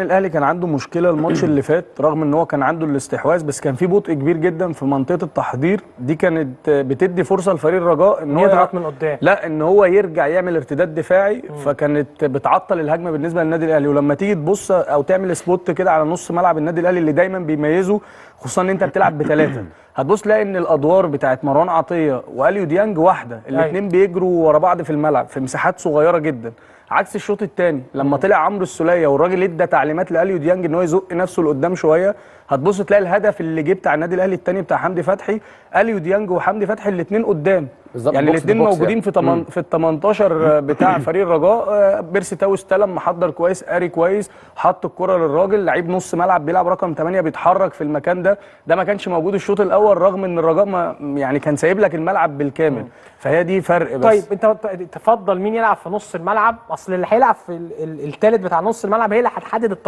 الاهلي كان عنده مشكله الماتش اللي فات، رغم ان هو كان عنده الاستحواذ بس كان في بطء كبير جدا في منطقه التحضير. دي كانت بتدي فرصه لفريق الرجاء ان هو يضغط من قدام، لا ان هو يرجع يعمل ارتداد دفاعي، فكانت بتعطل الهجمه بالنسبه للنادي الاهلي. ولما تيجي تبص او تعمل سبوت كده على نص ملعب النادي الاهلي اللي دايما بيميزه، خصوصا ان انت بتلعب بثلاثه، هتبص تلاقي ان الادوار بتاعت مروان عطيه واليو ديانج واحده، الاثنين بيجروا ورا بعض في الملعب في مساحات صغيره جدا. عكس الشوط الثاني لما طلع عمرو السوليه والراجل ادى تعليمات لاليو ديانج ان هو يزق نفسه لقدام شويه، هتبص تلاقي الهدف اللي جه بتاع النادي الاهلي الثاني بتاع حمدي فتحي، اليو ديانج وحمدي فتحي الاثنين قدام، يعني الاثنين موجودين يعني في ال 18 بتاع فريق الرجاء. بيرسي تاو استلم، محضر كويس، قاري كويس، حط الكره للراجل، لعيب نص ملعب بيلعب رقم 8 بيتحرك في المكان ده ما كانش موجود الشوط الاول، رغم ان الرجاء ما يعني كان سايب لك الملعب بالكامل. فهي دي فرق. بس طيب انت تفضل مين يلعب في نص الملعب؟ اصل اللي هيلعب في الثالث بتاع نص الملعب هي اللي هتحدد الطريق.